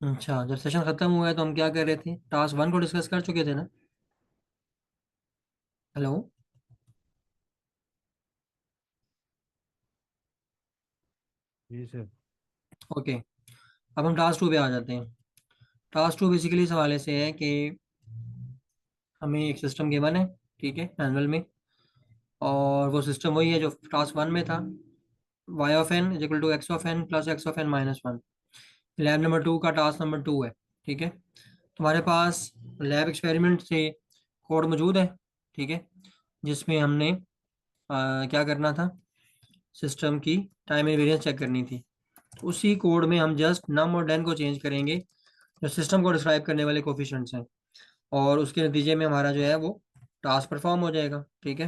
अच्छा, जब सेशन खत्म हुआ है तो हम क्या कर रहे थे? टास्क वन को डिस्कस कर चुके थे ना? हेलो। जी सर। ओके। अब हम टास्क टू पे आ जाते हैं। टास्क टू बेसिकली इस हवाले से है कि हमें एक सिस्टम गिवन है, ठीक है, मैनुअल में। और वो सिस्टम वही है जो टास्क वन में था। Y of N is equal to X of N plus X of N minus one. Lab number two का टास्क नंबर टू है, ठीक है। तुम्हारे पास लैब एक्सपेरिमेंट से कोड मौजूद है, ठीक है, जिसमें हमने क्या करना था? सिस्टम की टाइम वेरिएंस चेक करनी थी। तो उसी कोड में हम जस्ट नम और डेन को चेंज करेंगे, जो सिस्टम को डिस्क्राइब करने वाले कोफिशिएंट्स हैं। और उसके नतीजे में हमारा जो है वो टास्क परफॉर्म हो जाएगा, ठीक है।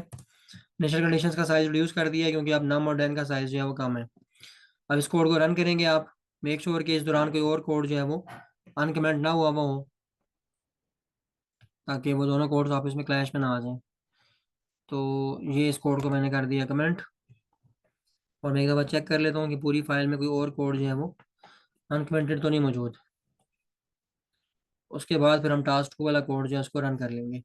इनिशियल कंडीशंस का साइज रिड्यूस कर दिया है क्योंकि अब नम और डेन का साइज जो है वो कम है। अब इस कोड को रन करेंगे आप। मेक श्योर कि इस दौरान कोई और कोड जो है वो अनकमेंट ना हुआ हो, ताकि वो दोनों कोड्स आपस में क्लैश में ना आ जाएं। तो ये इस कोड को मैंने कर दिया कमेंट। और मैं एक बार चेक कर लेता हूँ कि पूरी फाइल में कोई और कोड जो है वो अनकमेंटेड तो नहीं मौजूद। उसके बाद फिर हम टास्क टू वाला कोड जो है उसको रन कर लेंगे।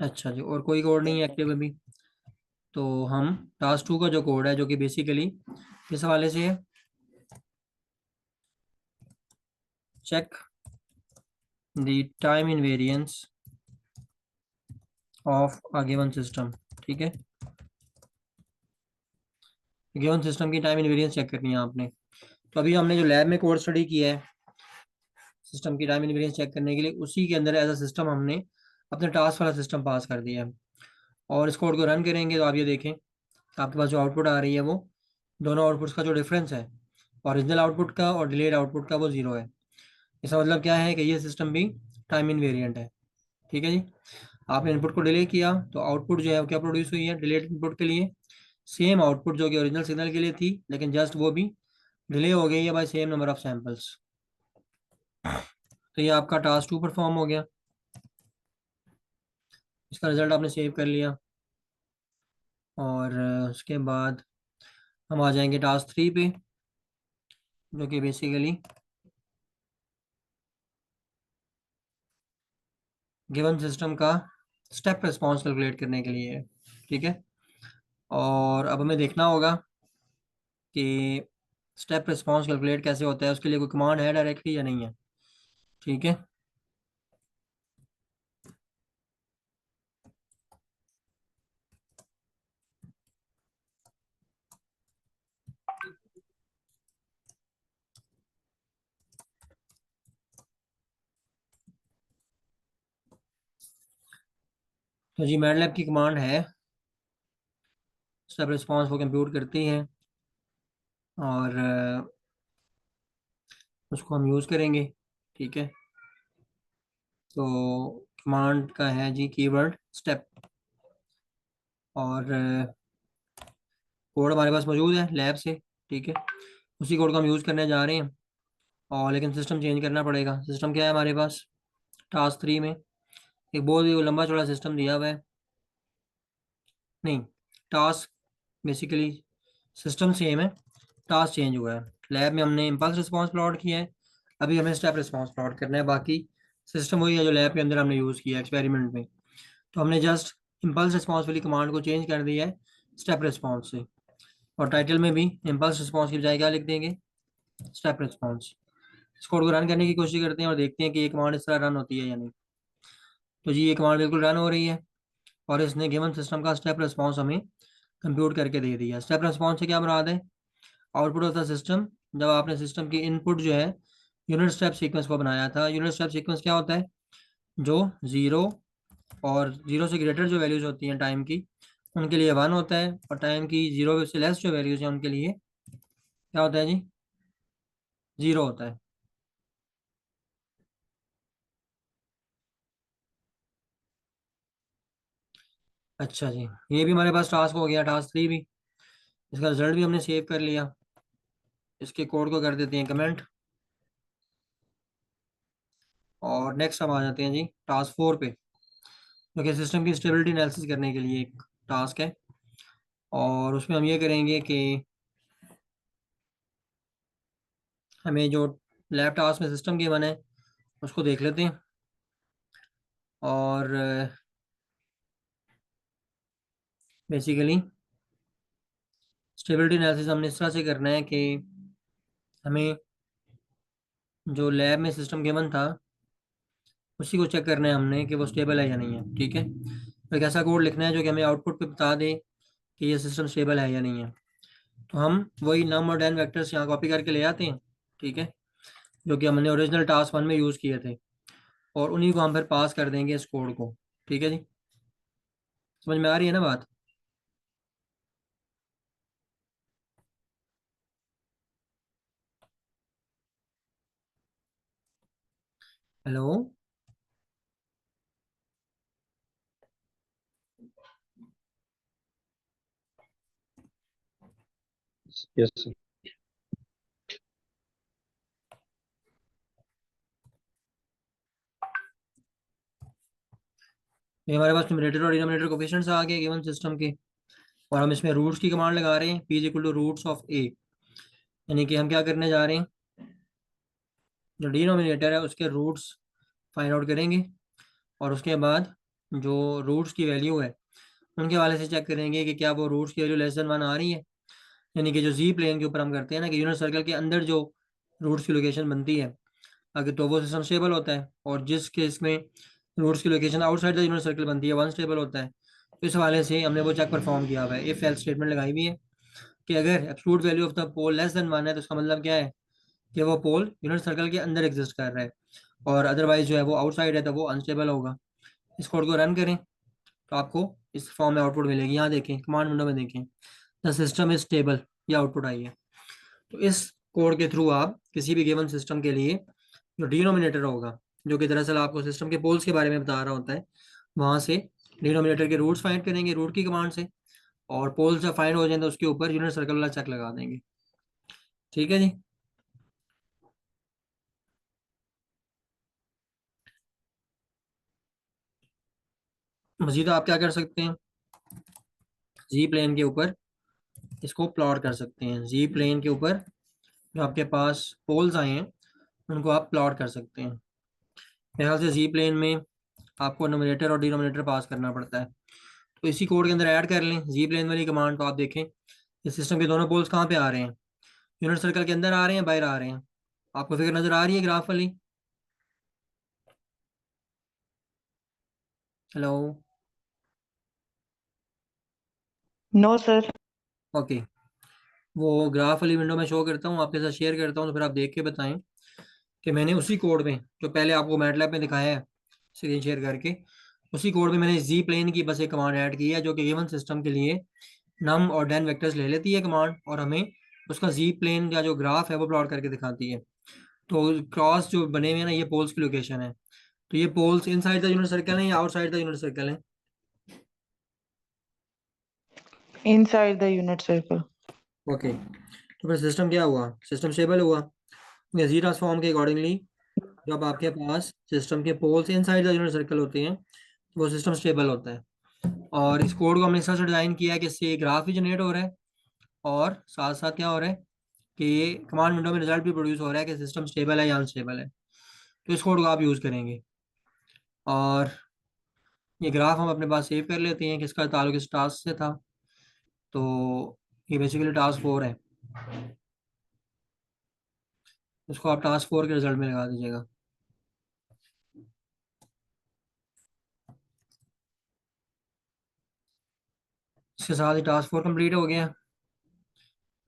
अच्छा जी, और कोई कोड नहीं है एक्टिव अभी? तो हम टास्क टू का जो कोड है, जो कि बेसिकली किस हवाले से है? Check the time invariance of a given system, ठीक है। गिवन सिस्टम की टाइम इनवेरियंस चेक करनी है आपने। तो अभी हमने जो लैब में कोड स्टडी किया है सिस्टम की टाइम इनवेरियंस चेक करने के लिए, उसी के अंदर एज अ सिस्टम हमने अपने टास्क वाला सिस्टम पास कर दिया है। और इस कोड को रन करेंगे तो आप ये देखें, आपके पास जो आउटपुट आ रही है वो दोनों आउटपुट्स का जो डिफरेंस है ओरिजिनल आउटपुट का और डिलेड आउटपुट का, वो जीरो है। इसका मतलब क्या है कि ये सिस्टम भी टाइम इनवेरिएंट है, ठीक है जी। आपने इनपुट को डिले किया तो आउटपुट जो है वो क्या प्रोड्यूस हुई है डिलेड इनपुट के लिए? सेम आउटपुट जो कि ओरिजिनल सिग्नल के लिए थी, लेकिन जस्ट वो भी डिले हो गई है by same number of samples. तो ये आपका टास्क टू परफॉर्म हो गया। इसका रिजल्ट आपने सेव कर लिया। और उसके बाद हम आ जाएंगे टास्क थ्री पे, जो कि बेसिकली गिवन सिस्टम का स्टेप रिस्पॉन्स कैलकुलेट करने के लिए है, ठीक है। और अब हमें देखना होगा कि स्टेप रिस्पॉन्स कैलकुलेट कैसे होता है, उसके लिए कोई कमांड है डायरेक्टली या नहीं है, ठीक है। तो जी मैटलैब की कमांड है, स्टेप रिस्पॉन्स वो कंप्यूट करती है। और उसको हम यूज़ करेंगे, ठीक है। तो कमांड का है जी कीवर्ड स्टेप। और कोड हमारे पास मौजूद है लैब से, ठीक है। उसी कोड को हम यूज़ करने जा रहे हैं। और लेकिन सिस्टम चेंज करना पड़ेगा। सिस्टम क्या है हमारे पास? टास्क थ्री में एक बहुत ही लंबा चौड़ा सिस्टम दिया हुआ है। नहीं, टास्क बेसिकली सिस्टम सेम है, टास्क चेंज हुआ है। लैब में हमने इम्पल्स रिस्पांस प्लॉट किया है, अभी हमें स्टेप रिस्पांस प्लॉट करना है। बाकी सिस्टम वही है जो लैब के अंदर हमने यूज़ किया है एक्सपेरिमेंट में। तो हमने जस्ट इम्पल्स रिस्पांस वाली कमांड को चेंज कर दिया है स्टेप रिस्पांस से। और टाइटल में भी इम्पल्स रिस्पांस की बजाय क्या लिख देंगे? Step response. इस कोड को रन करने की कोशिश करते हैं और देखते हैं कि ये कमांड इस तरह रन होती है या नहीं। तो जी ये कमांड बिल्कुल रन हो रही है। और इसने गिवन सिस्टम का स्टेप रिस्पांस हमें कंप्यूट करके दे दिया। स्टेप रिस्पांस से क्या मुराद है? Output of the system. जब आपने सिस्टम की इनपुट जो है यूनिट स्टेप सीक्वेंस को बनाया था, यूनिट स्टेप सीक्वेंस क्या होता है? जो जीरो और जीरो से ग्रेटर जो वैल्यूज होती हैं टाइम की, उनके लिए वन होता है। और टाइम की जीरो से लेस जो वैल्यूज हैं उनके लिए क्या होता है जी? जीरो होता है। अच्छा जी, ये भी हमारे पास टास्क हो गया, टास्क थ्री भी। इसका रिजल्ट भी हमने सेव कर लिया। इसके कोड को कर देते हैं कमेंट। और नेक्स्ट हम आ जाते हैं जी टास्क फोर पे, जो कि सिस्टम की स्टेबिलिटी एनालिसिस करने के लिए एक टास्क है। और उसमें हम ये करेंगे कि हमें जो लैब टास्क में सिस्टम गिवन है उसको देख लेते हैं। और बेसिकली स्टेबिलिटी एनालिसिस हमने इस तरह से करना है कि हमें जो लैब में सिस्टम गिवन था उसी को चेक करना है हमने कि वो स्टेबल है या नहीं है। ठीक है, तो एक ऐसा कोड लिखना है जो कि हमें आउटपुट पे बता दे कि ये सिस्टम स्टेबल है या नहीं है। तो हम वही नम और डैन वेक्टर्स यहाँ कॉपी करके ले आते हैं। ठीक है, जो कि हमने ओरिजिनल टास्क 1 में यूज़ किए थे, और उन्हीं को हम फिर पास कर देंगे इस कोड को। ठीक है जी, समझ में आ रही है ना बात? हेलो। Yes sir. ये हमारे पास न्यूमरेटर और डिनोमिनेटर कोफिशिएंट्स आ गए गिवन सिस्टम के, और हम इसमें रूट्स की कमांड लगा रहे हैं, p is equal to roots of a। यानी कि हम क्या करने जा रहे हैं, जो डिनोमिनेटर है उसके रूट्स फाइंड आउट करेंगे, और उसके बाद जो रूट्स की वैल्यू है उनके हवाले से चेक करेंगे कि क्या वो रूट्स की वैल्यू लेस देन 1 आ रही है। यानी कि जो जी प्लेन के ऊपर हम करते हैं ना कि यूनिट सर्कल के अंदर जो रूट्स की लोकेशन बनती है, अगर तो वो सिस्टम स्टेबल होता है, और जिस केस में रूट्स की location outside the unit circle बनती है वन स्टेबल होता है। तो इस हवाले से हमने वो चेक परफॉर्म किया हुआ है, इफ एल्स स्टेटमेंट लगाई हुई है कि अगर absolute value of the pole less than 1 है तो उसका मतलब क्या है कि वो पोल यूनिट सर्कल के अंदर एग्जिस्ट कर रहा है, और अदरवाइज जो है वो आउटसाइड है तो वो अनस्टेबल होगा। इस कोड को रन करें तो आपको इस फॉर्म में आउटपुट मिलेगी। यहाँ देखें, कमांड विंडो में देखें, द सिस्टम इज स्टेबल, ये आउटपुट आई है। तो इस कोड के थ्रू आप किसी भी गिवन सिस्टम के लिए जो डिनोमिनेटर होगा, जो कि दरअसल आपको सिस्टम के पोल्स के बारे में बता रहा होता है, वहां से डिनोमिनेटर के रूट्स फाइंड करेंगे रूट की कमांड से, और पोल्स जब फाइंड हो जाए तो उसके ऊपर यूनिट सर्कल वाला चेक लगा देंगे। ठीक है जी। मजीद आप क्या कर सकते हैं, जी प्लेन के ऊपर इसको प्लॉट कर सकते हैं। जी प्लेन के ऊपर जो आपके पास पोल्स आए हैं उनको आप प्लॉट कर सकते हैं। मेरे ख्याल से जी प्लेन में आपको नोमिनेटर और डिनोमिनेटर पास करना पड़ता है, तो इसी कोड के अंदर ऐड कर लें जी प्लेन वाली कमांड। तो आप देखें इस सिस्टम के दोनों पोल्स कहाँ पे आ रहे हैं, यूनिट सर्कल के अंदर आ रहे हैं, बाहर आ रहे हैं। आपको फिगर नजर आ रही है ग्राफ वाली? हेलो। No sir. ओके, वो ग्राफ वाली विंडो में शो करता हूँ, आपके साथ शेयर करता हूँ, तो फिर आप देख के बताएं कि मैंने उसी कोड में जो पहले आपको मैटलैब में दिखाया है स्क्रीन शेयर करके, उसी कोड में मैंने जी प्लेन की बस एक कमांड ऐड की है, जो कि गिवन सिस्टम के लिए नम और डेन वेक्टर्स ले लेती है कमांड, और हमें उसका जी प्लेन का जो ग्राफ है वो प्लॉट करके दिखाती है। तो क्रॉस जो बने हुए हैं ना, ये पोल्स की लोकेशन है। तो ये poles inside the unit circle है या आउटसाइड द यूनिट सर्कल है? Inside the unit circle. Okay, तो फिर सिस्टम क्या हुआ, सिस्टम स्टेबल हुआ। जी ट्रांसफॉर्म के अकॉर्डिंगली जब आपके पास सिस्टम के poles inside the unit circle होते हैं तो वो सिस्टम स्टेबल होता है। और इस कोड को हमने इस तरह से डिजाइन किया है कि इससे ग्राफ भी जनरेट हो रहा है, और साथ साथ क्या हो रहा है कि ये कमांड विंडो में रिजल्ट भी प्रोड्यूस हो रहा है कि सिस्टम स्टेबल है या अनस्टेबल है। तो इस कोड को आप यूज़ करेंगे, और ये ग्राफ हम अपने पास सेव कर लेते हैं कि इसका ताल्लुक इस टास्क से था। तो ये बेसिकली टास्क 4 है, इसको आप टास्क 4 के रिजल्ट में लगा दीजिएगा। इसके साथ ही टास्क 4 कंप्लीट हो गया।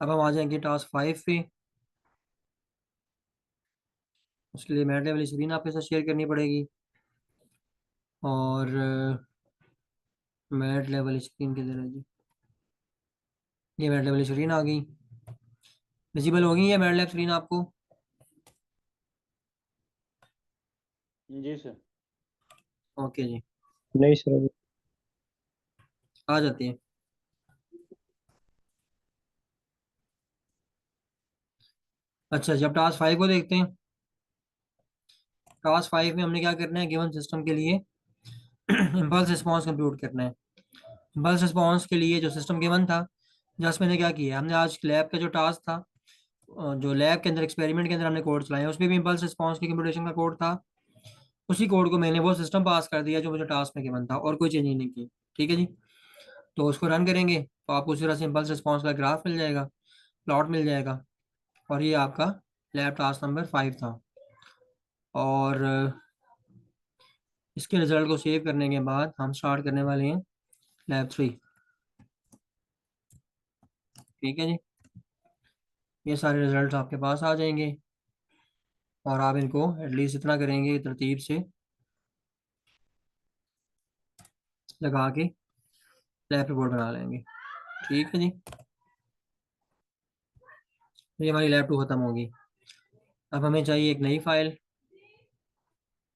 अब हम आ जाएंगे टास्क 5 पे। उसके लिए मैट लेवल स्क्रीन आपके साथ शेयर करनी पड़ेगी, और मैट लेवल स्क्रीन किधर है जी? ये मैट लेवल स्क्रीन आ गई, विजिबल होगी ये मैट लैब स्क्रीन आपको? जी सर। ओके जी, नहीं सर अभी। आ जाती है। अच्छा जी, अब टास्क 5 को देखते हैं। टास्क 5 में हमने क्या करना है, गिवन सिस्टम के लिए इम्पल्स रिस्पॉन्स कंप्यूट करना है। इम्पल्स रिस्पॉन्स के लिए जो सिस्टम गिवन था, जस्ट मैंने क्या किया, हमने आज लैब का जो टास्क था जो लैब के अंदर एक्सपेरिमेंट के अंदर हमने कोड चलाए उसमें भी इम्पल्स रिस्पॉन्स की कंप्यूटेशन का कोड था। उसी कोड को मैंने वो सिस्टम पास कर दिया जो मुझे टास्क में गिवन था, और कोई चेंज नहीं की। ठीक है जी। तो उसको रन करेंगे तो आपको उसी तरह से इम्पल्स रिस्पॉन्स का ग्राफ मिल जाएगा, प्लॉट मिल जाएगा। और ये आपका लैब टास्क नंबर 5 था। और इसके रिजल्ट को सेव करने के बाद हम स्टार्ट करने वाले हैं लैब 3। ठीक है जी। ये सारे रिजल्ट आपके पास आ जाएंगे और आप इनको एटलीस्ट इतना करेंगे तरतीब से लगा के लैब रिपोर्ट बना लेंगे। ठीक है जी। ये हमारी लैब 2 खत्म होगी। अब हमें चाहिए एक नई फाइल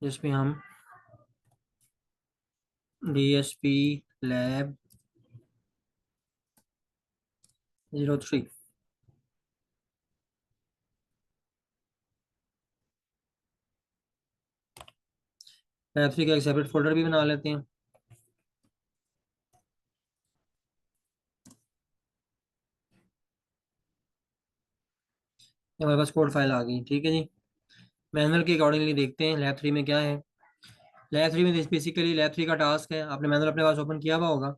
जिसमें हम DSP लैब 03 लैब 3 का एक सेपरेट फोल्डर भी बना लेते हैं। ये हमारे पास कोड फाइल आ गई। ठीक है जी। मैनुअल के अकॉर्डिंगली देखते हैं लैब 3 में क्या है। लैब 3 में बेसिकली लैब 3 का टास्क है, आपने मैनुअल अपने पास ओपन किया हुआ होगा।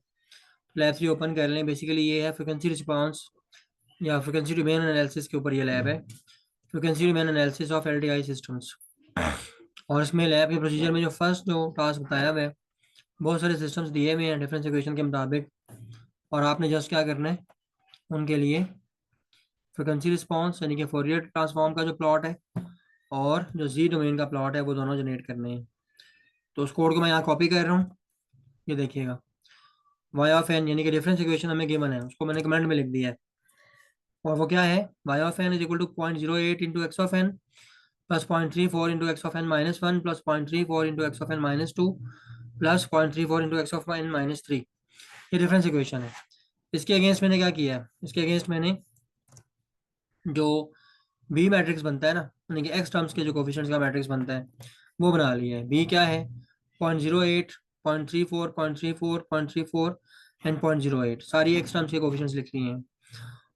लैब 3 ओपन कर लें। बेसिकली ये है फ्रिक्वेंसी रिस्पांस या फ्रिक्वेंसी डोमेन एनालिसिस के ऊपर ये लैब है। Frequency domain analysis of LTI systems. और इसमें लैब के प्रोसीजर में जो फर्स्ट जो टास्क बताया हुआ है, बहुत सारे सिस्टम्स दिए हुए हैं डिफरेंस इक्वेशन के मुताबिक, और आपने जस्ट क्या करना है उनके लिए फ्रिक्वेंसी रिस्पांस यानी कि फोरियर ट्रांसफॉर्म का जो प्लॉट है और जो जी डोमेन का प्लॉट है वो दोनों जनरेट करने हैं। तो उस कोड को मैं यहाँ कॉपी कर रहा हूँ। ये देखिएगा, वाई ऑफ एन यानी कि डिफरेंस इक्वेशन हमें गिवन है, उसको मैंने कमेंट में लिख दिया है। और वो क्या है, Y of N is equal to 0.08 into X of N plus 0.34 into X of N -1 plus 0.34 into X of N -2 plus 0.34 into X of N -3। ये डिफरेंस इक्वेशन है। इसके अगेंस्ट मैंने क्या किया है, इसके अगेंस्ट मैंने जो बी मैट्रिक्स बनता है ना, यानी कि एक्स टर्म्स के जो कोफिशिएंट्स का मैट्रिक्स बनता है वो बना लिया है। बी क्या है, 0.08, 0.34, 0.34, 0.34 एंड 0.08, सारी एक्स टर्म्स के कोफिशिएंट्स लिख लिए हैं।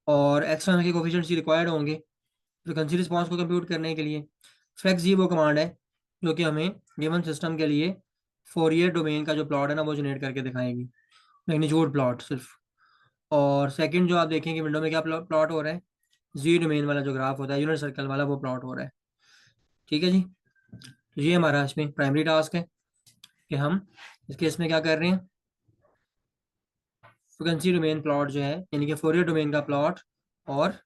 और एक्स टर्म्स के कोफिशिएंट्स रिक्वायर्ड होंगे फ्रीक्वेंसी रिस्पांस को कंप्यूट करने के लिए। फ्लेक्स जी वो कमांड है जो कि हमें गिवन सिस्टम के लिए फोरियर डोमेन का जो प्लॉट है ना वो जनरेट करके दिखाएगी, मैग्नीट्यूड प्लॉट सिर्फ। और सेकंड जो आप देखेंगे विंडो में क्या प्लॉट हो रहा है, जी डोमेन वाला जो ग्राफ होता है यूनिट सर्कल वाला वो प्लॉट हो रहा है। ठीक है जी। तो ये हमारा इसमें प्राइमरी टास्क है कि हम इस केस में क्या कर रहे हैं, फ्रीक्वेंसी डोमेन प्लॉट जो है यानी कि फोरियर डोमेन का प्लॉट और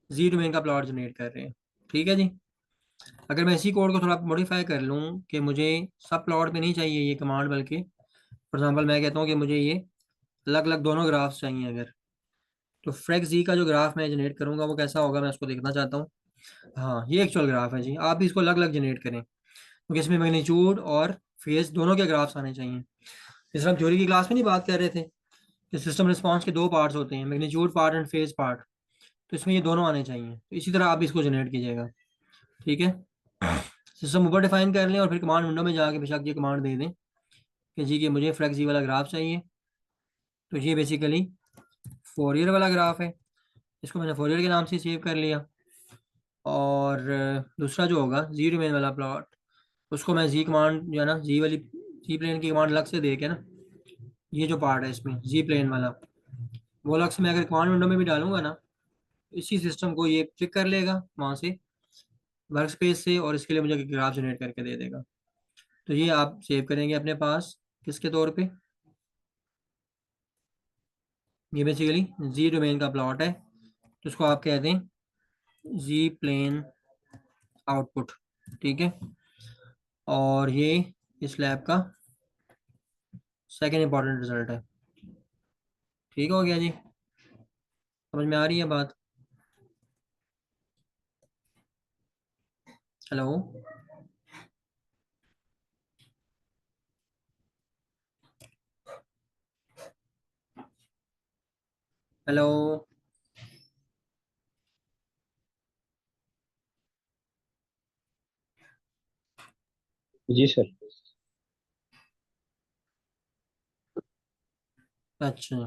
जी डोमेन का प्लॉट जनरेट कर रहे हैं। ठीक है जी। अगर मैं इसी कोड को थोड़ा मॉडिफाई कर लूँ कि मुझे सब प्लॉट में नहीं चाहिए ये कमांड, बल्कि फॉर एग्जांपल मैं कहता हूँ कि मुझे ये अलग अलग दोनों ग्राफ्स चाहिए अगर, तो फ्रेक्स जी का जो ग्राफ मैं जनरेट करूंगा वो कैसा होगा मैं उसको देखना चाहता हूँ। हाँ, ये एक्चुअल ग्राफ है जी, आप भी इसको अलग अलग जनरेट करें क्योंकि इसमें मैग्नीट्यूड और फेज दोनों के ग्राफ्स आने चाहिए। जैसे हम थ्योरी की क्लास में नहीं बात कर रहे थे कि सिस्टम रिस्पांस के 2 पार्ट्स होते हैं, magnitude part and phase part, तो इसमें ये दोनों आने चाहिए। तो इसी तरह आप इसको जनरेट कीजिएगा। ठीक है। सिस्टम ऊपर डिफाइन कर लें और फिर कमांड विंडो में जाके बेशक ये कमांड दे दें कि जी कि मुझे फ्लेक्स जी वाला ग्राफ चाहिए। तो ये बेसिकली फोरियर वाला ग्राफ है, इसको मैंने फोरियर के नाम से सेव कर लिया। और दूसरा जो होगा जी डोमेन वाला प्लॉट, उसको मैं जी कमांड जो है ना, जी वाली जी प्लेन की कमांड अलग से दे के ना, ये जो पार्ट है इसमें जी प्लेन वाला वो अलग से मैं अगर कमांड विंडो में भी डालूंगा ना, इसी सिस्टम को ये पिक कर लेगा वहां से वर्क स्पेस से, और इसके लिए मुझे ग्राफ जनरेट करके दे देगा। तो ये आप सेव करेंगे अपने पास किसके तौर पे, ये बेसिकली जी डोमेन का प्लॉट है, तो उसको आप कहते हैं जी प्लेन आउटपुट। ठीक है। और ये इस लैब का सेकेंड इंपॉर्टेंट रिजल्ट है। ठीक हो गया जी, समझ में आ रही है बात। हेलो। हेलो। जी सर। अच्छा,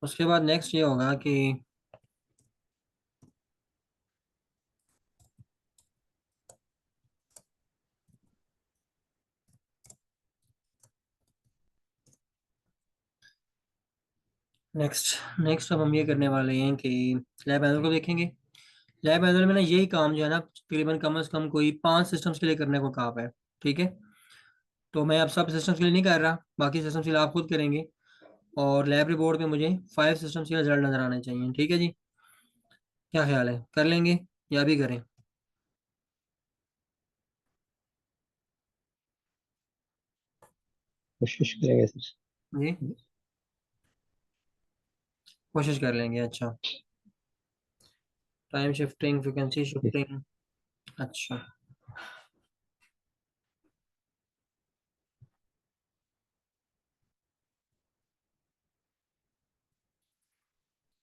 उसके बाद नेक्स्ट ये होगा कि नेक्स्ट नेक्स्ट अब हम ये करने वाले हैं कि लैब मैनुअल को देखेंगे। लैब मैनुअल में ना यही काम जो है ना तकरीबन कम से कम कोई 5 सिस्टम्स के लिए करने को कहा है। ठीक है, तो मैं अब सब सिस्टम्स के लिए नहीं कर रहा, बाकी सिस्टम्स के लिए आप खुद करेंगे। और लैब रिपोर्ट में मुझे 5 सिस्टम्स के रिजल्ट नजर आने चाहिए। ठीक है जी, क्या ख्याल है, कर लेंगे या भी करें? कोशिश करेंगे सर। जी, कोशिश कर लेंगे। अच्छा, टाइम शिफ्टिंग, फ्रिक्वेंसी शिफ्टिंग। अच्छा,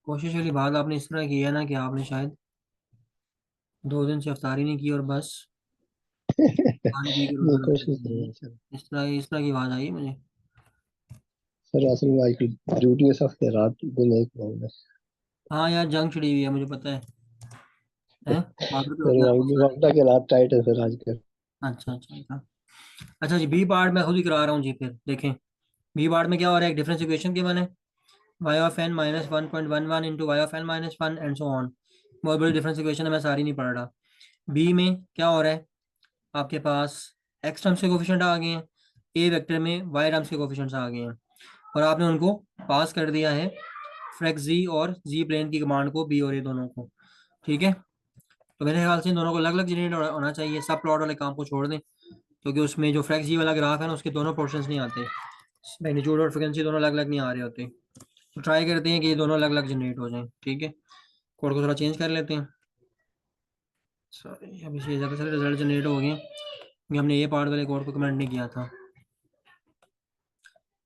कोशिश वाली बात आपने इस तरह की है ना कि आपने शायद 2 दिन से अफ्तारी नहीं की और बस पानी पी के नहीं, रोजा रखा कोशिश है। करेंगे सर। इस तरह की आवाज आई मुझे। सर असल में आज की ड्यूटी है, सब रात दिन एक होगा। हाँ यार, जंग छिड़ी हुई है, मुझे पता है बॉर्डर पे सर होते हैं वक्त आपको सारे। वक्त के हालात टाइट है सर आजकल। अच्छा अच्छा अच्छा। अच्छा जी, बी पार्ट मैं खुद ही करा रहा हूँ जी। फिर देखें, बी पार्ट में क्या हो रहा है, एक डिफरेंस इक्वेशन के बने Y of N minus 1.11 into Y of N minus one and so on. बहुत बड़ी डिफरेंस इक्वेशन है, मैं सारी नहीं पढ़ रहा। बी में क्या हो रहा है, आपके पास एक्स टर्म्स के कोफिशिएंट आ गए हैं, ए वेक्टर में वाई टर्म्स के कोफिशिएंट्स आ गए हैं, और आपने उनको पास कर दिया है फ्रेक्स जी और जी प्लेन की कमांड को, बी और ए दोनों को। ठीक है, तो मेरे ख्याल से इन दोनों को अलग अलग जनरेट होना चाहिए, सब प्लॉट वाले काम को छोड़ दें, क्योंकि उसमें जो फ्रेक्स जी वाला ग्राफ है ना उसके दोनों पोर्शंस नहीं आते, मैग्नीट्यूड और फ्रिक्वेंसी दोनों अलग अलग नहीं आ रहे होते। तो ट्राई करते हैं कि ये दोनों अलग अलग जनरेट हो जाएं। ठीक है, कोड को थोड़ा चेंज कर लेते हैं। सॉरी, अभी से ज़्यादा सारे रिजल्ट जनरेट हो गए हैं, क्योंकि हमने ये पार्ट वाले कोड को कमेंट नहीं किया था।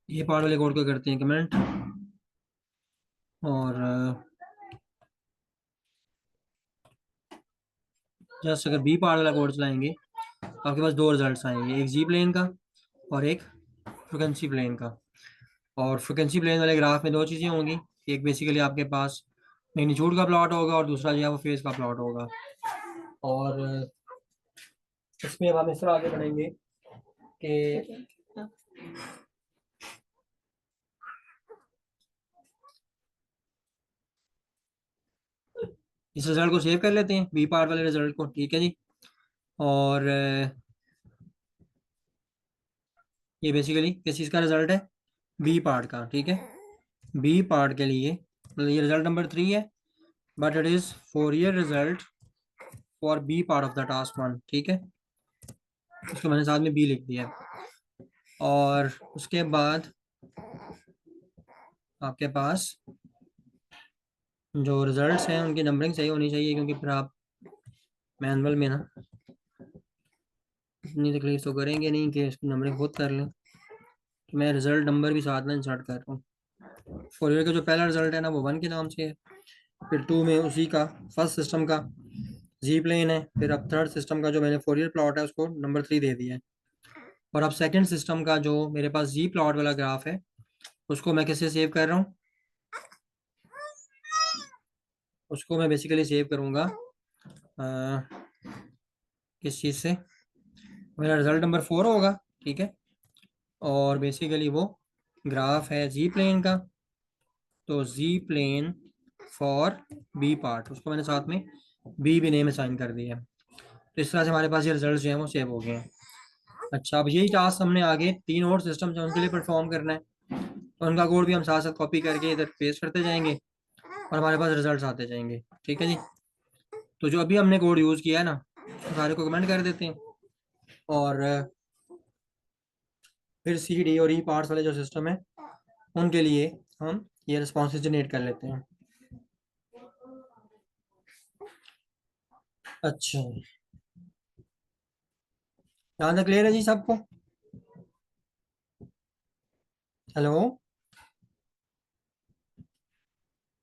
ये पार्ट वाले कोड को करते हैं कमेंट, और जस्ट अगर बी पार्ट वाला कोड चलाएंगे तो आपके पास 2 रिजल्ट्स आएंगे, एक जी प्लेन का और एक फ्रिक्वेंसी प्लेन का। और फ्रिक्वेंसी प्लेन वाले ग्राफ में 2 चीज़ें होंगी, एक बेसिकली आपके पास मैग्नीट्यूड का प्लॉट होगा और दूसरा जो है वो फेज का प्लॉट होगा। और इसमें अब हम इस तरह आगे बढ़ेंगे कि इस रिजल्ट को सेव कर लेते हैं, बी पार्ट वाले रिजल्ट को। ठीक है जी, और ये बेसिकली किस चीज़ का रिजल्ट है, बी पार्ट का। ठीक है, बी पार्ट के लिए मतलब ये रिजल्ट नंबर 3 है, but it is Fourier result for B part of the task 1। ठीक है, इसको मैंने साथ में बी लिख दिया है। और उसके बाद आपके पास जो रिजल्ट्स हैं उनकी नंबरिंग सही होनी चाहिए, क्योंकि फिर आप मैनुअल में ना इतनी तकलीफ तो करेंगे नहीं कि इसकी नंबरिंग खुद कर लें। तो मैं रिजल्ट नंबर भी साथ में इंसर्ट कर रहा हूँ। फोरियर का जो पहला रिजल्ट है ना वो 1 के नाम से है, फिर 2 में उसी का फर्स्ट सिस्टम का जी प्लेन है, फिर अब थर्ड सिस्टम का जो मैंने फोरियर प्लॉट है उसको नंबर 3 दे दिया है। और अब सेकंड सिस्टम का जो मेरे पास जी प्लॉट वाला ग्राफ है उसको मैं किससे सेव कर रहा हूँ, उसको मैं बेसिकली सेव करूँगा किस चीज़ से, मेरा रिजल्ट नंबर 4 होगा। ठीक है, और बेसिकली वो ग्राफ है जी प्लेन का, तो जी प्लेन फॉर बी पार्ट उसको मैंने साथ में बी भी नेम असाइन कर दिया है। तो इस तरह से हमारे पास ये रिजल्ट जो है वो सेव हो गए हैं। अच्छा, अब यही टास्क हमने आगे 3 और सिस्टम जो उनके लिए परफॉर्म करना है, तो उनका कोड भी हम साथ साथ कॉपी करके इधर पेस्ट करते जाएंगे और हमारे पास रिजल्ट्स आते जाएंगे। ठीक है जी, तो जो अभी हमने कोड यूज़ किया है ना उसको सारे को कमेंट कर देते हैं, और फिर सी डी और ई पार्ट्स वाले जो सिस्टम है उनके लिए हम ये रिस्पॉन्सेज जनरेट कर लेते हैं। अच्छा, यहाँ तक क्लियर है जी सबको? हेलो?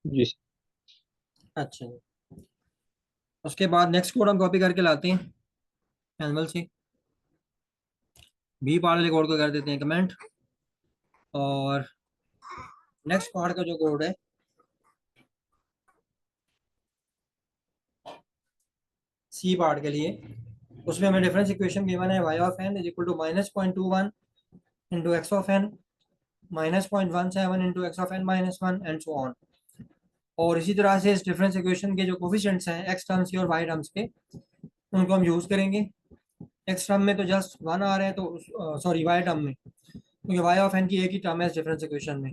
जी सर। अच्छा जी, उसके बाद नेक्स्ट कोड हम कॉपी करके लाते हैं मैनुअल से, बी पार्ट वाले कोड को कर देते हैं कमेंट, और नेक्स्ट पार्ट का जो कोड है सी पार्ट के लिए। उसमें हमें डिफरेंस इक्वेशन गिवन है Y of N is equal to -0.21 into X of N -0.17 into X of N -1 and so on. और इसी तरह से इस डिफरेंस इक्वेशन के जो कोफिशिएंट्स हैं एक्स टर्म्स के और वाई टर्म्स के, उनको हम यूज़ करेंगे। एक्स टर्म में तो जस्ट वन आ रहा है, तो सॉरी वाई टर्म में, क्योंकि वाई ऑफ एन की एक ही टर्म है इस डिफरेंस इक्वेशन में,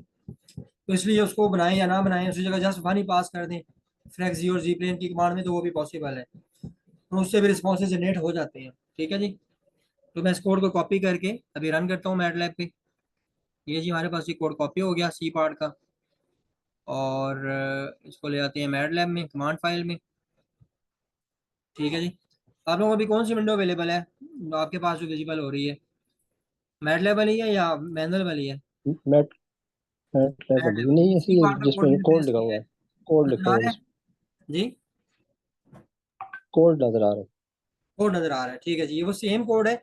तो इसलिए उसको बनाएं या ना बनाएं, उसी जगह जस्ट वन ही पास कर दें फ्लेक्स जी और जी प्लेन की कमांड में, तो वो भी पॉसिबल है, तो उससे भी रिस्पॉन्सेज जनरेट हो जाते हैं। ठीक है जी। तो मैं इस कोड को कॉपी करके अभी रन करता हूँ मैटलैब पे। ये जी हमारे पास ये कोड कॉपी हो गया सी पार्ट का, और इसको ले आते हैं मैटलैब में कमांड फाइल में। ठीक है जी। आप लोगों को अभी कौन सी विंडो अवेलेबल है आपके पास जो विजिबल हो रही है, मैटलैब वाली है या मैनुअल वाली है? मैट मैट लैब वाली मैटलैब नहीं, सी ऐसी है पार्ट का कोड जिसमें कोड इंटरफेस लिखा ये हुआ है, है। कोड नजर लिखा आ हुआ है रहा है जिसमें, जी? कोड नजर आ रहा है। कोड नजर आ रहा है, ठीक है जी, ये वो सेम कोड है,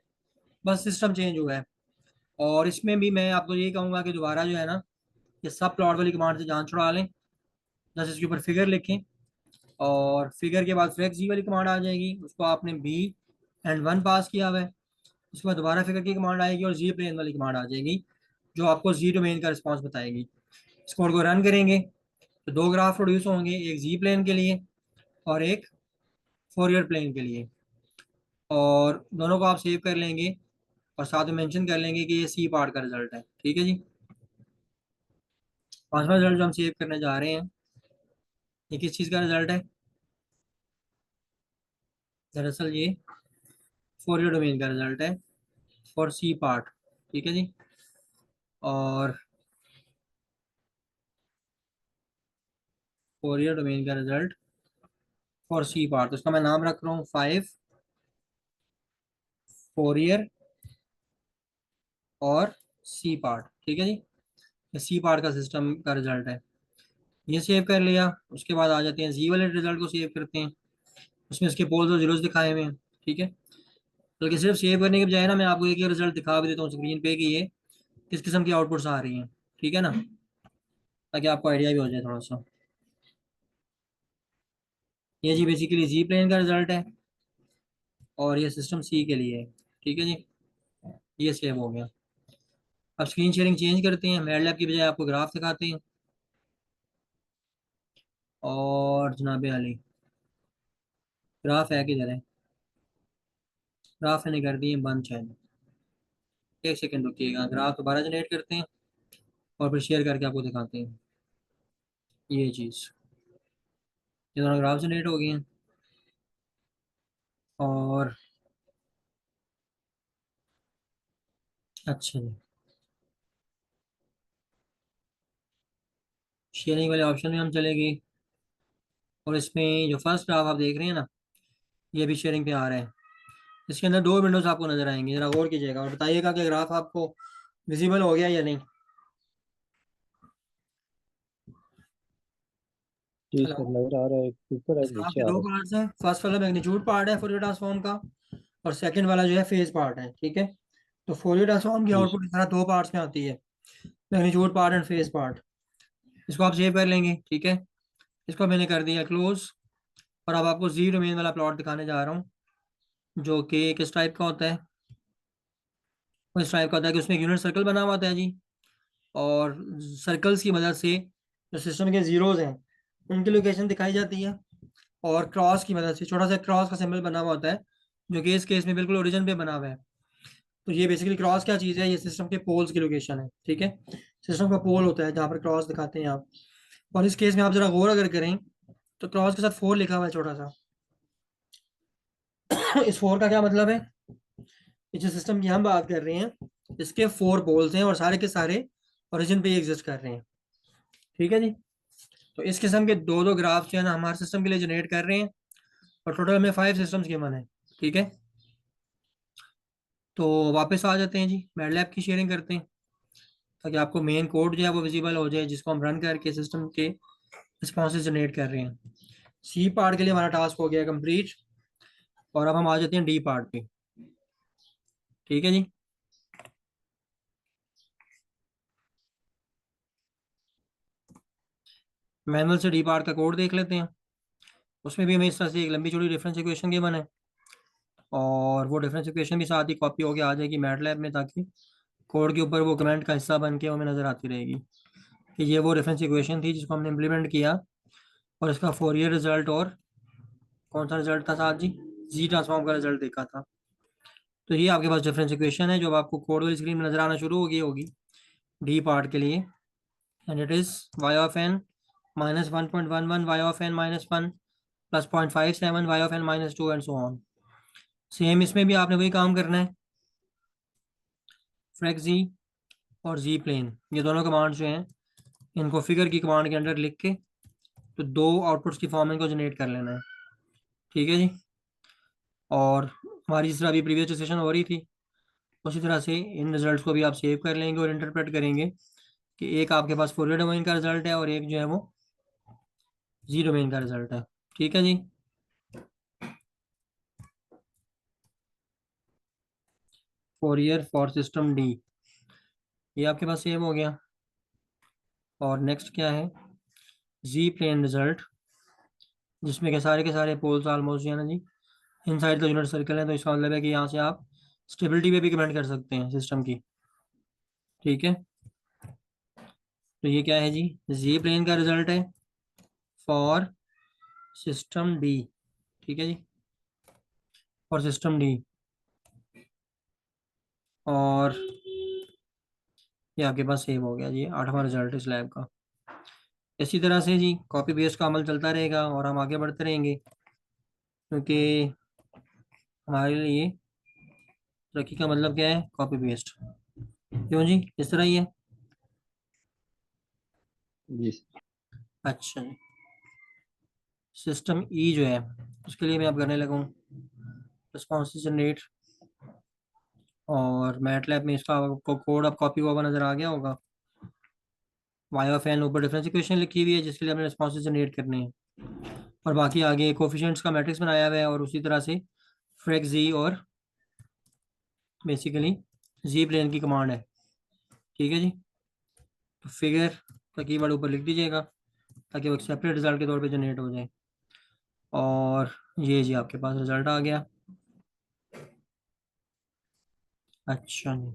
बस सिस्टम चेंज हुआ है। और इसमें भी मैं आपको यही कहूंगा कि दोबारा जो है ना, ये सब प्लॉट वाली कमांड से जान छुड़ा लें। बस इसके ऊपर फिगर लिखें, और फिगर के बाद फ्लेक्स जी वाली कमांड आ जाएगी, उसको आपने बी एंड वन पास किया हुआ है। उसके बाद दोबारा फिगर की कमांड आएगी और जी प्लेन वाली कमांड आ जाएगी, जो आपको जी डोमेन का रिस्पॉन्स बताएगी। इस कोड को रन करेंगे तो दो ग्राफ प्रोड्यूस होंगे, एक जी प्लेन के लिए और एक फोरियर प्लेन के लिए, और दोनों को आप सेव कर लेंगे और साथ में मेंशन कर लेंगे कि ये सी पार्ट का रिजल्ट है। ठीक है जी। पांचवा रिजल्ट जो हम सेव करने जा रहे हैं, ये किस चीज़ का रिजल्ट है? दरअसल ये फोरियर डोमेन का रिजल्ट है फॉर सी पार्ट। ठीक है जी। और फोरियर डोमेन का रिजल्ट फॉर सी पार्ट, तो उसका मैं नाम रख रहा हूँ 5 फोरियर और सी पार्ट। ठीक है जी। ये सी पार्ट का सिस्टम का रिजल्ट है, ये सेव कर लिया। उसके बाद आ जाते हैं जी वाले रिजल्ट को सेव करते हैं, उसमें इसके पोल्स और जीरोस दिखाए हुए हैं। ठीक है। बल्कि सिर्फ सेव करने के बजाय ना, मैं आपको एक रिजल्ट दिखा भी देता हूँ स्क्रीन पे कि ये किस किस्म की आउटपुट्स आ रही हैं। ठीक है ना, ताकि आपको आइडिया भी हो जाए थोड़ा सा। ये जी बेसिकली जी प्लेन का रिजल्ट है, और ये सिस्टम सी के लिए है। ठीक है जी। ये सेव हो गया। अब स्क्रीन शेयरिंग चेंज करते हैं, मैटलैब की बजाय आपको ग्राफ दिखाते हैं। और जनाब अली, ग्राफ है किधर है? ग्राफ मैंने कर दिए बंद शायद। एक सेकंड रुकिएगा, ग्राफ दोबारा जनरेट करते हैं और फिर शेयर करके आपको दिखाते हैं ये चीज़। ये दोनों ग्राफ जनरेट हो गए हैं, और अच्छा जी, शेयरिंग वाले ऑप्शन में हम चले गए, और इसमें जो फर्स्ट ग्राफ आप देख रहे हैं ना, ये भी शेयरिंग पे आ रहा है। इसके अंदर दो विंडोज आपको नजर आएंगी, जरा गौर कीजिएगा और बताइएगा कि ग्राफ आपको विजिबल हो गया या नहीं। जी सर, हेलो। नजर आ रहा है, एक ऊपर है इस एक ग्राफ नीचे के आ दो रहा है। पार्ट्स हैं, फर्स्ट वाला मैग्नीट्यूड पार्ट है फोरियर ट्रांसफॉर्म का, और सेकंड वाला जो है फेज पार्ट है। ठीक है। तो फोरियर ट्रांसफॉर्म की जी आउटपुट इस तरह दो पार्ट्स में आती है, magnitude part and phase part. इसको आप सेव कर लेंगे। ठीक है। इसको मैंने कर दिया क्लोज, और अब आपको जी डोमेन वाला प्लॉट दिखाने जा रहा हूँ, जो कि किस टाइप का होता है। वो इस टाइप का होता है कि उसमें एक यूनिट सर्कल बना हुआ होता है जी, और सर्कल्स की मदद से जो सिस्टम के जीरोज हैं उनकी लोकेशन दिखाई जाती है, और क्रॉस की मदद से छोटा सा क्रॉस का सिंबल बना हुआ होता है, जो कि इस केस में बिल्कुल ओरिजिन पे बना हुआ है। तो ये बेसिकली क्रॉस क्या चीज़ है, ये सिस्टम के पोल्स की लोकेशन है। ठीक है। सिस्टम का पोल होता है जहाँ पर क्रॉस दिखाते हैं आप, और इस केस में आप जरा गौर अगर करें तो क्रॉस के साथ 4 लिखा हुआ है छोटा सा। इस 4 का क्या मतलब है? ये जो सिस्टम की हम बात कर रहे हैं, इसके 4 पोल्स हैं और सारे के सारे ओरिजिन पे ही एग्जिस्ट कर रहे हैं। ठीक है जी। तो इस किस्म के दो दो ग्राफ जो है ना हमारे सिस्टम के लिए जनरेट कर रहे हैं, और टोटल हमें 5 सिस्टम्स गिवन है। ठीक है। तो वापस आ जाते हैं जी, मैटलैब की शेयरिंग करते हैं, ताकि आपको मेन कोड जो है वो विजिबल हो जाए, जिसको हम रन करके सिस्टम के रिस्पॉन्सेज जनरेट कर रहे हैं। सी पार्ट के लिए हमारा टास्क हो गया कंप्लीट, और अब हम आ जाते हैं डी पार्ट पे। ठीक है जी। मैनुअल से डी पार्ट का कोड देख लेते हैं। उसमें भी हमें इस तरह से एक लंबी चौड़ी डिफरेंस इक्वेशन गिवन है, और वो डिफरेंस इक्वेशन भी साथ ही कॉपी होके आ जाएगी मैटलैब में, ताकि कोड के ऊपर वो कमेंट का हिस्सा बन के हमें नजर आती रहेगी कि ये वो रेफरेंस इक्वेशन थी जिसको हमने इम्प्लीमेंट किया, और इसका फोरियर रिजल्ट और कौन सा रिजल्ट था साहब जी, जी ट्रांसफॉर्म का रिजल्ट देखा था। तो ये आपके पास डिफरेंस इक्वेशन है जो अब आपको कोड वाली स्क्रीन में नजर आना शुरू होगी डी पार्ट के लिए, and it is Y of N minus 1.11 Y of N minus 1 plus 0.57 Y of N minus 2 and so on. Same इसमें भी आपने वही काम करना है, फ्रैक जी और जी प्लेन, ये दोनों कमांड जो हैं इनको फिगर की कमांड के अंदर लिख के तो दो आउटपुट्स की फॉर्म इनको जनरेट कर लेना है, ठीक है जी। और हमारी जिस तरह अभी प्रीवियस सेशन हो रही थी उसी तरह से इन रिजल्ट्स को भी आप सेव कर लेंगे और इंटरप्रेट करेंगे कि एक आपके पास फोरियर डोमेन का रिजल्ट है और एक जो है वो जी डोमेन का रिजल्ट है, ठीक है जी। फोरियर फॉर सिस्टम डी, ये आपके पास सेव हो गया। और नेक्स्ट क्या है, जी प्लेन रिजल्ट, जिसमें के सारे पोल्स ऑलमोस्ट जो है ना जी इनसाइड द यूनिट सर्कल है, तो इसका मतलब है कि यहाँ से आप स्टेबिलिटी पे भी कमेंट कर सकते हैं सिस्टम की, ठीक है। तो ये क्या है जी प्लेन का रिजल्ट है फॉर सिस्टम डी, ठीक है जी, फॉर सिस्टम डी। और ये आपके पास सेव हो गया जी 8वां रिजल्ट इस लैब का। इसी तरह से जी कॉपी पेस्ट का अमल चलता रहेगा और हम आगे बढ़ते रहेंगे, क्योंकि हमारे लिए तरक्की का मतलब क्या है, कॉपी पेस्ट। क्यों जी, इस तरह ही है। जी अच्छा, सिस्टम ई जो है उसके लिए मैं अब करने लगा हूँ रिस्पॉन्स जनरेट, और मैटलैब में इसका आपको कोड अब कॉपी हुआ नजर आ गया होगा। वाई ऑफ एन ऊपर डिफरेंस इक्वेशन लिखी हुई है जिसके लिए हमने रिस्पॉन्स जनरेट करने हैं, और बाकी आगे कोफिशिएंट्स का मैट्रिक्स बनाया हुआ है, और उसी तरह से फ्रेक जी और बेसिकली जी प्लेन की कमांड है, ठीक है जी। तो फिगर का कीवर्ड ऊपर लिख दीजिएगा ताकि वो एक सेपरेट रिजल्ट के तौर पे जनरेट हो जाए। और ये जी आपके पास रिजल्ट आ गया। अच्छा जी,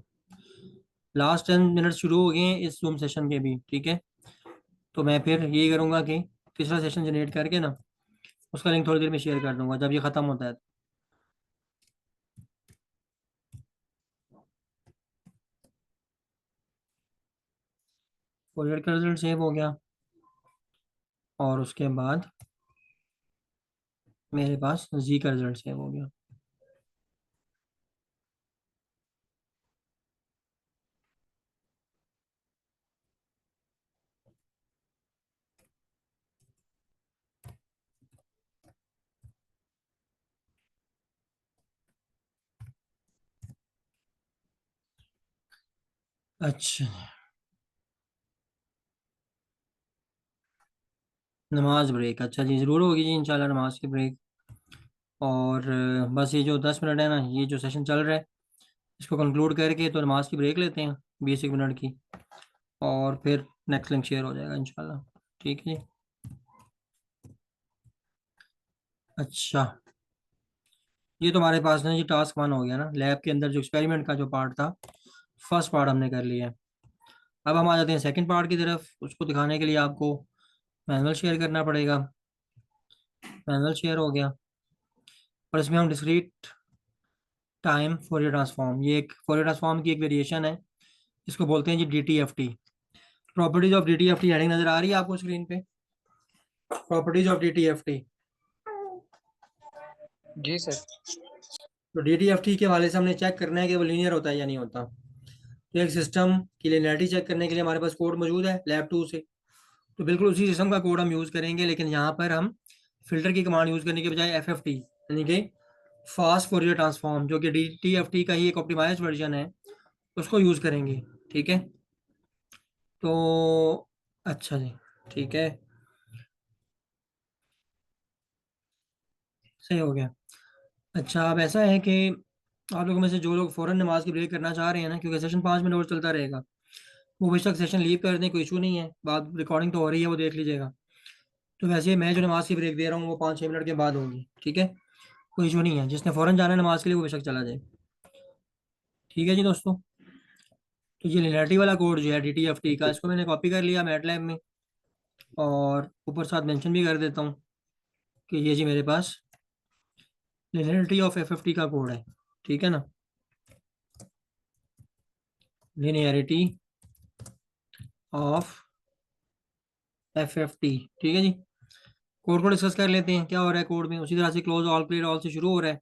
लास्ट 10 मिनट शुरू हो गए हैं इस जूम सेशन के भी, ठीक है। तो मैं फिर यही करूँगा कि तीसरा सेशन जनरेट करके ना उसका लिंक थोड़ी देर में शेयर कर दूंगा जब ये ख़त्म होता है। कोरियर का रिजल्ट सेव हो गया, और उसके बाद मेरे पास जी का रिजल्ट सेव हो गया। अच्छा, नमाज ब्रेक, अच्छा जी ज़रूर होगी जी इंशाल्लाह नमाज की ब्रेक। और बस ये जो 10 मिनट है ना, ये जो सेशन चल रहा है इसको कंक्लूड करके तो नमाज की ब्रेक लेते हैं 20 मिनट की, और फिर नेक्स्ट लिंक शेयर हो जाएगा इंशाल्लाह, ठीक है जी। अच्छा, ये तो हमारे पास ना ये टास्क 1 हो गया ना, लैब के अंदर जो एक्सपेरिमेंट का जो पार्ट था फर्स्ट पार्ट हमने कर लिया है। अब हम आ जाते हैं सेकंड पार्ट की तरफ, उसको दिखाने के लिए आपको मैनुअल शेयर करना पड़ेगा। मैनुअल शेयर हो गया, और इसमें हम डिस्क्रीट टाइम फोरियर ट्रांसफॉर्म, ये एक फोरियर ट्रांसफॉर्म की एक वेरिएशन है, इसको बोलते हैं जी DTFT। Properties of DTFT heading नजर आ रही है आपको स्क्रीन पे, प्रॉपर्टीज ऑफ DTFT। जी सर। तो DTFT के हवाले से हमने चेक करना है कि वो लीनियर होता है या नहीं होता। तो एक सिस्टम की लिनियरिटी चेक करने के लिए हमारे पास कोड मौजूद है लैब 2 से, तो बिल्कुल उसी सिस्टम का कोड हम यूज़ करेंगे, लेकिन यहाँ पर हम फिल्टर की कमांड यूज़ करने के बजाय FFT यानी कि फास्ट फोरियर ट्रांसफॉर्म, जो कि DTFT का ही एक ऑप्टिमाइज्ड वर्जन है, उसको यूज़ करेंगे, ठीक है। तो अच्छा जी, ठीक है, सही हो गया। अच्छा, अब ऐसा है कि आप लोगों में से जो लोग फ़ौरन नमाज की ब्रेक करना चाह रहे हैं ना, क्योंकि सेशन 5 मिनट और चलता रहेगा, वो बेशक सेशन लीव कर दें, कोई इशू नहीं है, बात रिकॉर्डिंग तो हो रही है वो देख लीजिएगा। तो वैसे मैं जो नमाज की ब्रेक दे रहा हूँ वो 5-6 मिनट के बाद होगी, ठीक है, कोई इशू नहीं है। जिसने फ़ौरन जाना है नमाज के लिए वो बेशक चला जाए। ठीक है जी दोस्तों। तो ये लिनियरिटी वाला कोड जो है DTFT का, इसको मैंने कॉपी कर लिया मैटलैब में, और ऊपर साथ मेंशन भी कर देता हूँ कि ये जी मेरे पास लिनियरिटी ऑफ FFT का कोड है। ठीक है ना, लिनियरिटी ऑफ FFT। ठीक है जी। कोड को डिस्कस कर लेते हैं क्या हो रहा है कोड में। उसी तरह से क्लोज ऑल क्लियर ऑल से शुरू हो रहा है।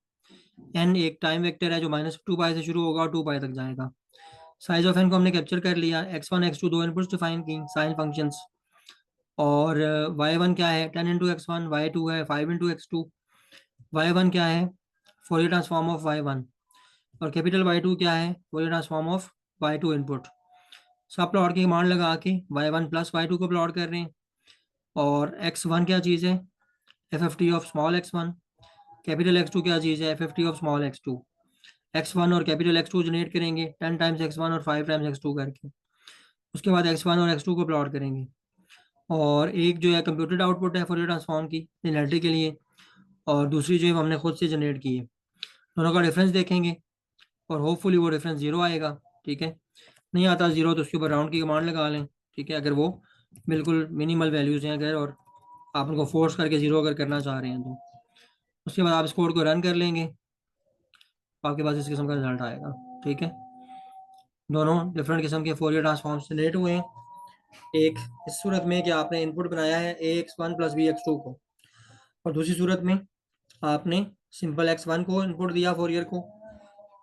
एन एक टाइम वेक्टर है जो -2 पाई से शुरू होगा और 2 पाई तक जाएगा। साइज ऑफ एन को हमने कैप्चर कर लिया। x1 x2 दो इनपुट्स डिफाइन की साइन फंक्शंस। और y1 क्या है, 10 × x1, y2 है 5 × x2। y1 क्या है, फोरियर ट्रांसफॉर्म ऑफ y1। और कैपिटल Y2 क्या है, Fourier transform of y2 input. सब प्लॉट की कमांड लगा के y1 प्लस y2 को प्लॉट कर रहे हैं। और x1 क्या चीज़ है, FFT of small x1। Capital x2 क्या चीज़ है, FFT of small x2। x1 और कैपिटल x2 जनरेट करेंगे 10 टाइम्स x1 और 5 टाइम्स x2 करके। उसके बाद x1 और x2 को प्लॉट करेंगे। और एक जो है कंप्यूटेड आउटपुट है फोरियर ट्रांसफॉर्म की लिनियरिटी के लिए, और दूसरी जो है वो हमने खुद से जनरेट की है। दोनों का डिफरेंस देखेंगे और होपफुली वो डिफरेंस जीरो आएगा। ठीक है, नहीं आता जीरो तो उसके ऊपर राउंड की कमांड लगा लें। ठीक है, अगर वो बिल्कुल मिनिमल वैल्यूज हैं अगर, और आप उनको फोर्स करके जीरो अगर करना चाह रहे हैं तो उसके बाद आप इस कोड को रन कर लेंगे तो आपके पास इस किस्म का रिजल्ट आएगा। ठीक है, दोनों डिफरेंट किस्म के फोरियर ट्रांसफॉर्म्स जनरेट हुए हैं। एक इस सूरत में कि आपने इनपुट बनाया है AX1 + BX2 को, और दूसरी सूरत में आपने सिंपल x1 को इनपुट दिया फोरियर को,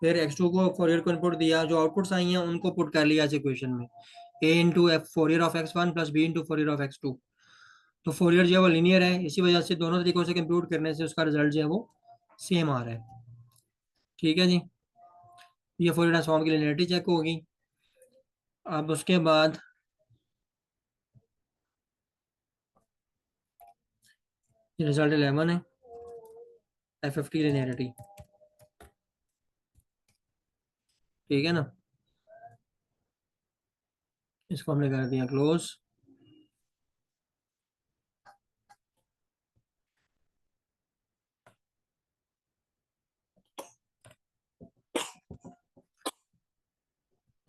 फिर x2 को फोरियर को इनपुट दिया, जो आउटपुट्स आई हैं उनको पुट कर लिया इस इक्वेशन में, a into F Fourier of x1 + b into Fourier of x2। तो फोरियर जो है वो लीनियर है, इसी वजह से दोनों तरीकों से कंप्यूट करने से उसका रिजल्ट जो है वो सेम आ रहा है। ठीक है जी, ये फोरियर ट्रांसफॉर्म की लिनियरिटी चेक होगी। अब उसके बाद रिजल्ट 11 है, FFT लिनियरिटी। ठीक है ना, इसको हमने कर दिया क्लोज।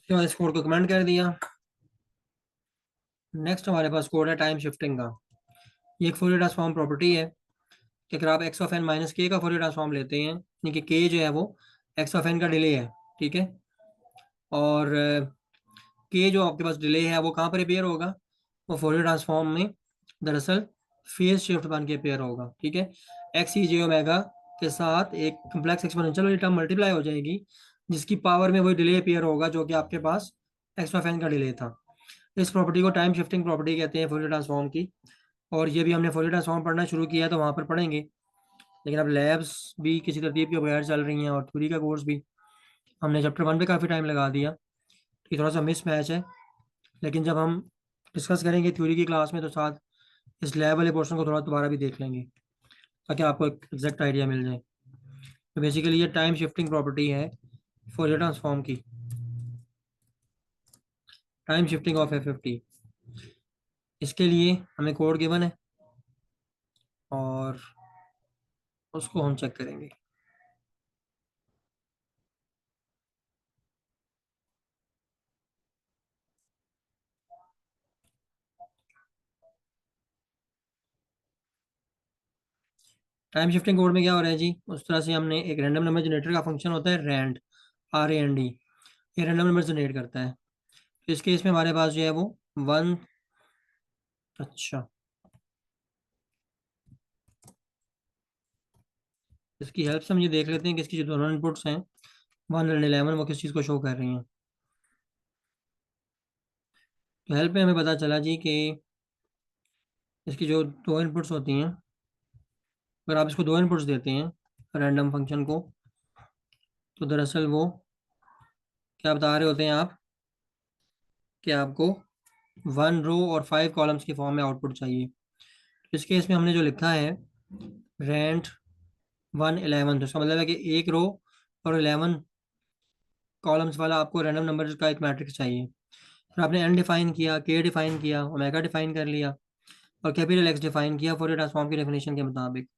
उसके बाद इस कोड को कमेंट कर दिया। नेक्स्ट हमारे पास कोड है टाइम शिफ्टिंग का। ये एक फोरियर ट्रांसफॉर्म प्रॉपर्टी है कि अगर आप x ऑफ n माइनस के का फोरियर ट्रांसफॉर्म लेते हैं, यानी कि k जो है वो x ऑफ n का डिले है। ठीक है, और k जो आपके पास डिले है वो कहाँ पर अपेयर होगा, वो फोरियर ट्रांसफॉर्म में दरअसल फेज शिफ्ट बन के अपेयर होगा। ठीक है, एक्स ई जे ओमेगा के साथ एक कम्प्लेक्स एक्सपोनेंशियल वाली टर्म मल्टीप्लाई हो जाएगी जिसकी पावर में वही डिले अपेयर होगा जो कि आपके पास एक्स ऑफ एन का डिले था। इस प्रॉपर्टी को टाइम शिफ्टिंग प्रॉपर्टी कहते हैं फोरियर ट्रांसफॉर्म की। और ये भी हमने फोरियर ट्रांसफॉर्म पढ़ना शुरू किया है तो वहाँ पर पढ़ेंगे, लेकिन अब लैब्स भी किसी तरतीब के बगैर चल रही हैं और थ्योरी का कोर्स भी हमने चैप्टर 1 पे काफ़ी टाइम लगा दिया। ये थोड़ा सा मिस मैच है, लेकिन जब हम डिस्कस करेंगे थ्योरी की क्लास में तो साथ इस लैब वाले पोर्शन को थोड़ा दोबारा भी देख लेंगे ताकि आपको एक एग्जैक्ट आइडिया मिल जाए। तो बेसिकली ये टाइम शिफ्टिंग प्रॉपर्टी है फोरियर ट्रांसफॉर्म की, टाइम शिफ्टिंग ऑफ FFT। इसके लिए हमें कोड गिवन है और उसको हम चेक करेंगे। टाइम शिफ्टिंग कोड में क्या हो रहा है जी, उस तरह से हमने एक रैंडम नंबर जनरेटर का फंक्शन होता है रैंड, RAND, ये रैंडम नंबर जनरेट करता है। तो इस केस में हमारे पास जो है वो 1, अच्छा इसकी हेल्प से हम ये देख लेते हैं कि इसकी जो दोनों इनपुट्स हैं 1 और 11 वो किस चीज़ को शो कर रही हैं। तो हेल्प में हमें पता चला जी कि इसकी जो दो इनपुट्स होती हैं, अगर आप इसको दो इनपुट्स देते हैं रैंडम फंक्शन को, तो दरअसल वो क्या बता रहे होते हैं आप कि आपको 1 रो और 5 कॉलम्स की फॉर्म में आउटपुट चाहिए। तो इस केस में हमने जो लिखा है रैंड 1 11, तो इसका मतलब है कि 1 रो और 11 कॉलम्स वाला आपको रैंडम नंबर का एक मैट्रिक्स चाहिए। फिर आपने एन डिफाइन किया, के डिफाइन किया, ओमेगा डिफाइन कर लिया। और कैपिटल एक्स डिफाइन किया फोरियर ट्रांसफॉर्म की डेफिनेशन के मुताबिक।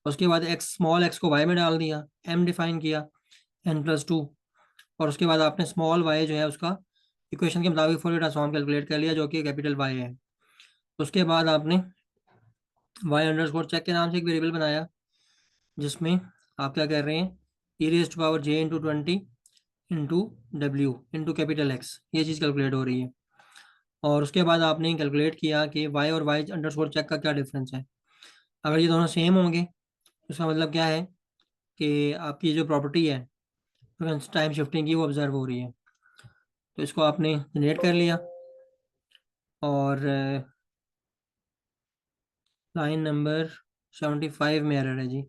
उसके बाद एक्स स्मॉल एक्स को वाई में डाल दिया, एम डिफाइन किया n+2। और उसके बाद आपने स्मॉल वाई जो है उसका इक्वेशन के मुताबिक फोरियर ट्रांसफॉर्म कैलकुलेट कर लिया जो कि कैपिटल वाई है। उसके बाद आपने वाई अंडरस्कोर चेक के नाम से एक वेरिएबल बनाया जिसमें आप क्या कर रहे हैं, e raise to power j into 20 into डब्ल्यू इंटू कैपिटल एक्स, ये चीज़ कैलकुलेट हो रही है। और उसके बाद आपने कैलकुलेट किया कि वाई और वाई अंडरस्कोर चेक का क्या डिफरेंस है। अगर ये दोनों सेम होंगे तो इसका मतलब क्या है कि आपकी जो प्रॉपर्टी है टाइम शिफ्टिंग की वो ऑब्जर्व हो रही है। तो इसको आपने जनरेट कर लिया और लाइन नंबर 75 में एरर है जी।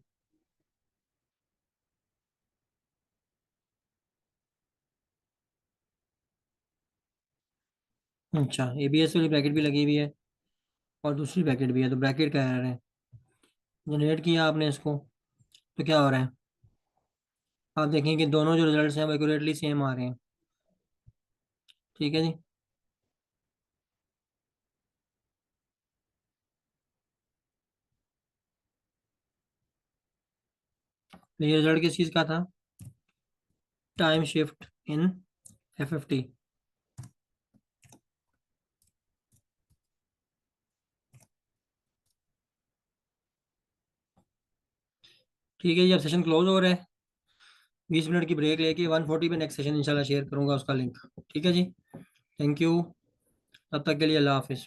अच्छा, एबीएस वाली ब्रैकेट भी लगी हुई है और दूसरी ब्रैकेट भी है, तो ब्रैकेट का एरर है। जनरेट किया आपने इसको तो क्या हो रहा है, आप देखें कि दोनों जो रिजल्ट्स हैं वो एक्यूरेटली सेम आ रहे हैं। ठीक है जी। तो ये रिजल्ट किस चीज़ का था, टाइम शिफ्ट इन एफएफटी। ठीक है जी, अब सेशन क्लोज हो रहा है। 20 मिनट की ब्रेक लेके 1:40 पे नेक्स्ट सेशन इंशाल्लाह शेयर करूंगा उसका लिंक। ठीक है जी, थैंक यू। तब तक के लिए अल्लाह हाफिज़।